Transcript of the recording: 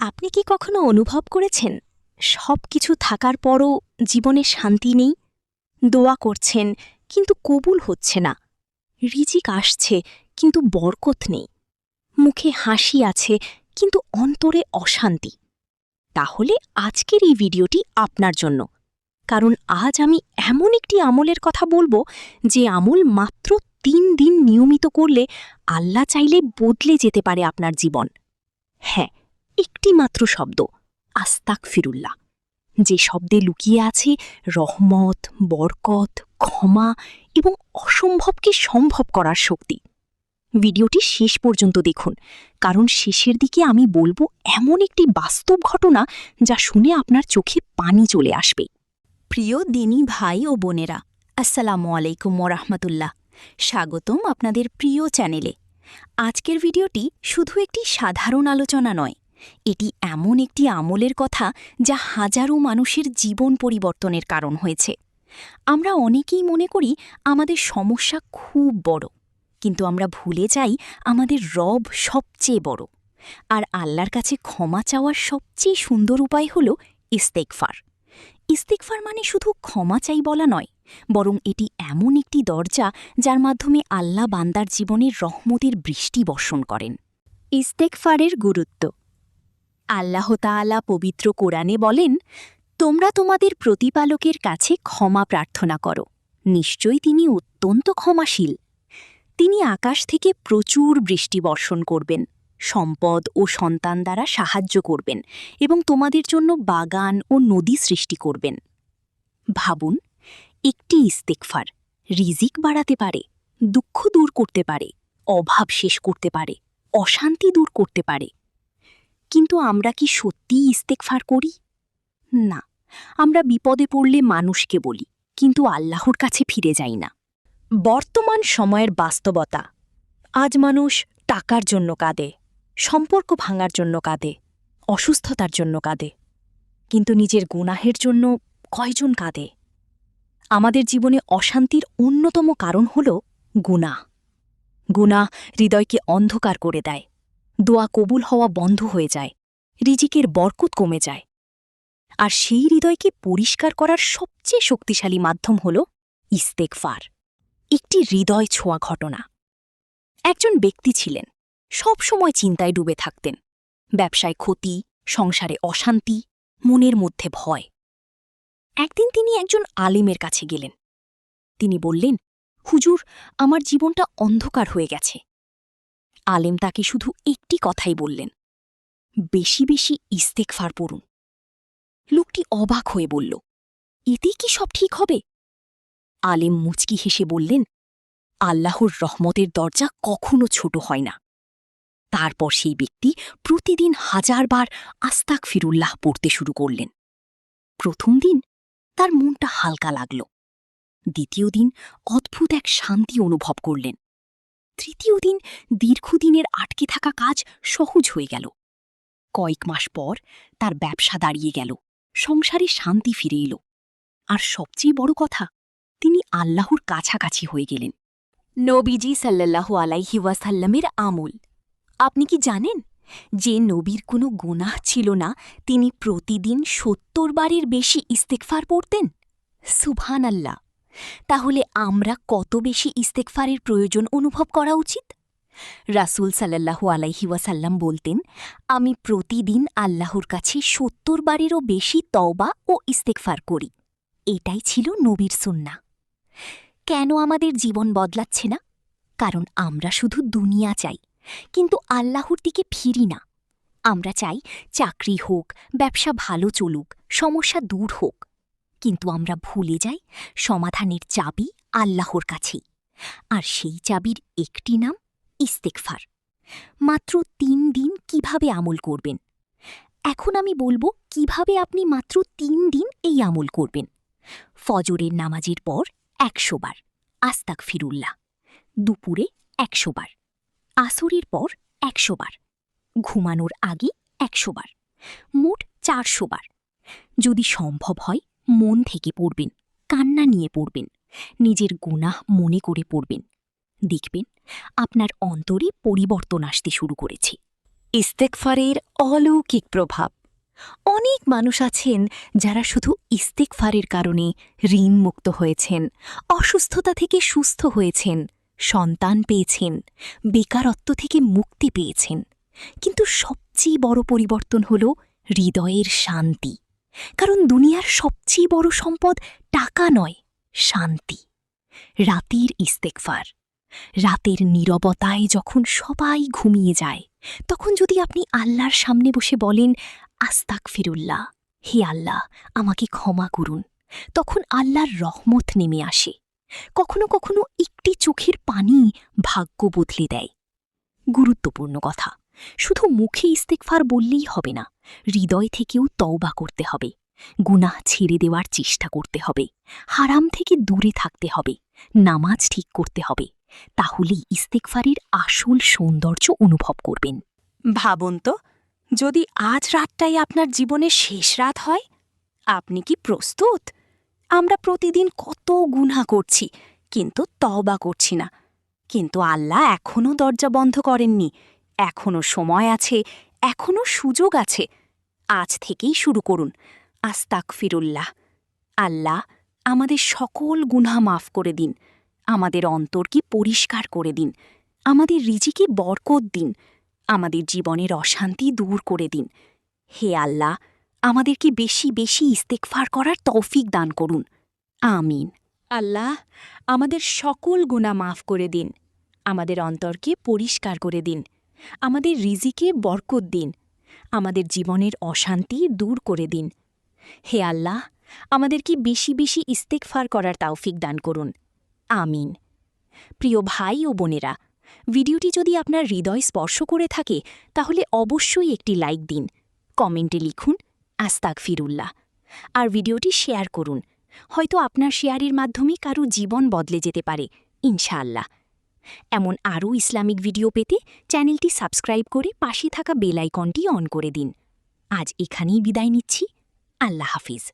আপনি কি কখনো অনুভব করেছেন সব কিছু থাকার পরও জীবনে শান্তি নেই? দোয়া করছেন কিন্তু কবুল হচ্ছে না, রিজিক আসছে কিন্তু বরকত নেই, মুখে হাসি আছে কিন্তু অন্তরে অশান্তি। তাহলে আজকের এই ভিডিওটি আপনার জন্য, কারণ আজ আমি এমন একটি আমলের কথা বলবো যে আমল মাত্র ৩ দিন নিয়মিত করলে আল্লাহ চাইলে বদলে যেতে পারে আপনার জীবন। হ্যাঁ, একটি মাত্র শব্দ, আস্তাগফিরুল্লাহ, যে শব্দে লুকিয়ে আছে রহমত, বরকত, ক্ষমা এবং অসম্ভবকে সম্ভব করার শক্তি। ভিডিওটি শেষ পর্যন্ত দেখুন, কারণ শেষের দিকে আমি বলবো এমন একটি বাস্তব ঘটনা যা শুনে আপনার চোখে পানি চলে আসবে। প্রিয় দিনী ভাই ও বোনেরা, আসসালামু আলাইকুম ওরহমতুল্লাহ। স্বাগতম আপনাদের প্রিয় চ্যানেলে। আজকের ভিডিওটি শুধু একটি সাধারণ আলোচনা নয়, এটি এমন একটি আমলের কথা যা হাজারো মানুষের জীবন পরিবর্তনের কারণ হয়েছে। আমরা অনেকেই মনে করি আমাদের সমস্যা খুব বড়, কিন্তু আমরা ভুলে যাই আমাদের রব সবচেয়ে বড়। আর আল্লাহর কাছে ক্ষমা চাওয়ার সবচেয়ে সুন্দর উপায় হল ইস্তেগফার। ইস্তেগফার মানে শুধু ক্ষমা চাই বলা নয়, বরং এটি এমন একটি দরজা যার মাধ্যমে আল্লাহ বান্দার জীবনের রহমতের বৃষ্টি বর্ষণ করেন। ইস্তেগফারের গুরুত্ব। আল্লাহ তাআলা পবিত্র কোরআনে বলেন, তোমরা তোমাদের প্রতিপালকের কাছে ক্ষমা প্রার্থনা করো, নিশ্চয়ই তিনি অত্যন্ত ক্ষমাশীল। তিনি আকাশ থেকে প্রচুর বৃষ্টি বর্ষণ করবেন, সম্পদ ও সন্তান দ্বারা সাহায্য করবেন এবং তোমাদের জন্য বাগান ও নদী সৃষ্টি করবেন। ভাবুন, একটি ইস্তেগফার রিজিক বাড়াতে পারে, দুঃখ দূর করতে পারে, অভাব শেষ করতে পারে, অশান্তি দূর করতে পারে। কিন্তু আমরা কি সত্যিই ইস্তেগফার করি? না, আমরা বিপদে পড়লে মানুষকে বলি, কিন্তু আল্লাহর কাছে ফিরে যাই না। বর্তমান সময়ের বাস্তবতা। আজ মানুষ টাকার জন্য কাঁদে, সম্পর্ক ভাঙার জন্য কাঁদে, অসুস্থতার জন্য কাঁদে, কিন্তু নিজের গুনাহের জন্য কয়জন কাঁদে? আমাদের জীবনে অশান্তির অন্যতম কারণ হল গুনাহ। গুনাহ হৃদয়কে অন্ধকার করে দেয়, দোয়া কবুল হওয়া বন্ধ হয়ে যায়, রিজিকের বরকত কমে যায়। আর সেই হৃদয়কে পরিষ্কার করার সবচেয়ে শক্তিশালী মাধ্যম হল ইস্তেগফার। একটি হৃদয় ছোঁয়া ঘটনা। একজন ব্যক্তি ছিলেন, সব সময় চিন্তায় ডুবে থাকতেন। ব্যবসায় ক্ষতি, সংসারে অশান্তি, মনের মধ্যে ভয়। একদিন তিনি একজন আলেমের কাছে গেলেন। তিনি বললেন, হুজুর, আমার জীবনটা অন্ধকার হয়ে গেছে। আলেম তাকে শুধু একটি কথাই বললেন, বেশি বেশি ইস্তেগফার পড়ুন। লোকটি অবাক হয়ে বলল, এতেই কি সব ঠিক হবে? আলেম মুচকি হেসে বললেন, আল্লাহর রহমতের দরজা কখনো ছোট হয় না। তারপর সেই ব্যক্তি প্রতিদিন 1000 বার আস্তাগফিরুল্লাহ পড়তে শুরু করলেন। প্রথম দিন তার মনটা হালকা লাগল, দ্বিতীয় দিন অদ্ভুত এক শান্তি অনুভব করলেন, তৃতীয় দিন দীর্ঘদিনের আটকে থাকা কাজ সহজ হয়ে গেল। কয়েক মাস পর তার ব্যবসা দাঁড়িয়ে গেল, সংসারে শান্তি ফিরে এলো, আর সবচেয়ে বড় কথা, তিনি আল্লাহর কাছাকাছি হয়ে গেলেন। নবীজি সাল্লাল্লাহু আলাইহি ওয়াসাল্লামের আমল। আপনি কি জানেন যে নবীর কোনো গুনাহ ছিল না, তিনি প্রতিদিন ৭০ বারের বেশি ইস্তেগফার পড়তেন? সুবহানাল্লাহ! তাহলে আমরা কত বেশি ইস্তেগফারের প্রয়োজন অনুভব করা উচিত? রাসূল সাল্লাল্লাহু আলাইহি ওয়াসাল্লাম বলতেন, আমি প্রতিদিন আল্লাহর কাছে ৭০ বারেরও বেশি তওবা ও ইস্তেগফার করি। এটাই ছিল নবীর সুন্নাহ। কেন আমাদের জীবন বদলাচ্ছে না? কারণ আমরা শুধু দুনিয়া চাই, কিন্তু আল্লাহর দিকে ফিরি না। আমরা চাই চাকরি হোক, ব্যবসা ভালো চলুক, সমস্যা দূর হোক, কিন্তু আমরা ভুলে যাই সমাধানের চাবি আল্লাহর কাছেই। আর সেই চাবির একটি নাম ইস্তেগফার। মাত্র ৩ দিন কিভাবে আমল করবেন? এখন আমি বলবো কিভাবে আপনি মাত্র ৩ দিন এই আমল করবেন। ফজরের নামাজের পর ১০০ বার আস্তাগফিরুল্লাহ, দুপুরে ১০০ বার, আসরের পর ১০০ বার, ঘুমানোর আগে ১০০ বার, মোট ৪০০ বার। যদি সম্ভব হয় মন থেকে পড়বেন, কান্না নিয়ে পড়বেন, নিজের গুনাহ মনে করে পড়বেন। দেখবেন আপনার অন্তরে পরিবর্তন আসতে শুরু করেছে। ইস্তেগফারের অলৌকিক প্রভাব। অনেক মানুষ আছেন যারা শুধু ইস্তেগফারের কারণে ঋণমুক্ত হয়েছেন, অসুস্থতা থেকে সুস্থ হয়েছেন, সন্তান পেয়েছেন, বেকারত্ব থেকে মুক্তি পেয়েছেন। কিন্তু সবচেয়ে বড় পরিবর্তন হল হৃদয়ের শান্তি। কারণ দুনিয়ার সবচেয়ে বড় সম্পদ টাকা নয়, শান্তি। রাতের ইস্তেগফার। রাতের নীরবতায় যখন সবাই ঘুমিয়ে যায়, তখন যদি আপনি আল্লাহর সামনে বসে বলেন, আস্তাগফিরুল্লাহ, হে আল্লাহ আমাকে ক্ষমা করুন, তখন আল্লাহর রহমত নেমে আসে। কখনো কখনো একটি চোখের পানি ভাগ্য বদলে দেয়। গুরুত্বপূর্ণ কথা, শুধু মুখে ইস্তেগফার বললেই হবে না, হৃদয় থেকেও তওবা করতে হবে। গুনাহ ছেড়ে দেওয়ার চেষ্টা করতে হবে, হারাম থেকে দূরে থাকতে হবে, নামাজ ঠিক করতে হবে। তাহলেই ইস্তেগফারের আসল সৌন্দর্য অনুভব করবেন। ভাবুন তো, যদি আজ রাতটাই আপনার জীবনের শেষ রাত হয়, আপনি কি প্রস্তুত? আমরা প্রতিদিন কত গুনাহ করছি, কিন্তু তওবা করছি না। কিন্তু আল্লাহ এখনও দরজা বন্ধ করেননি। এখনও সময় আছে, এখনও সুযোগ আছে। আজ থেকেই শুরু করুন। আস্তাগফিরুল্লাহ। আল্লাহ, আমাদের সকল গুনাহ মাফ করে দিন। আমাদের অন্তরকে পরিষ্কার করে দিন। আমাদের রিজিকে বরকত দিন। আমাদের জীবনের অশান্তি দূর করে দিন। হে আল্লাহ, আমাদেরকে বেশি বেশি ইস্তেগফার করার তৌফিক দান করুন। আমিন। আল্লাহ, আমাদের সকল গুনাহ মাফ করে দিন। আমাদের অন্তরকে পরিষ্কার করে দিন। আমাদের রিজিকে বরকত দিন। আমাদের জীবনের অশান্তি দূর করে দিন। হে আল্লাহ, আমাদেরকে বেশি বেশি ইস্তেগফার করার তৌফিক দান করুন। আমিন। প্রিয় ভাই ও বোনেরা, ভিডিওটি যদি আপনার হৃদয় স্পর্শ করে থাকে, তাহলে অবশ্যই একটি লাইক দিন, কমেন্টে লিখুন আস্তাগফিরুল্লাহ, আর ভিডিওটি শেয়ার করুন। হয়তো আপনার শেয়ারের মাধ্যমে কারো জীবন বদলে যেতে পারে, ইনশাআল্লাহ। এমন আরও ইসলামিক ভিডিও পেতে চ্যানেলটি সাবস্ক্রাইব করে পাশে থাকা বেল আইকনটি অন করে দিন। আজ এখানেই বিদায় নিচ্ছি। আল্লাহ হাফিজ।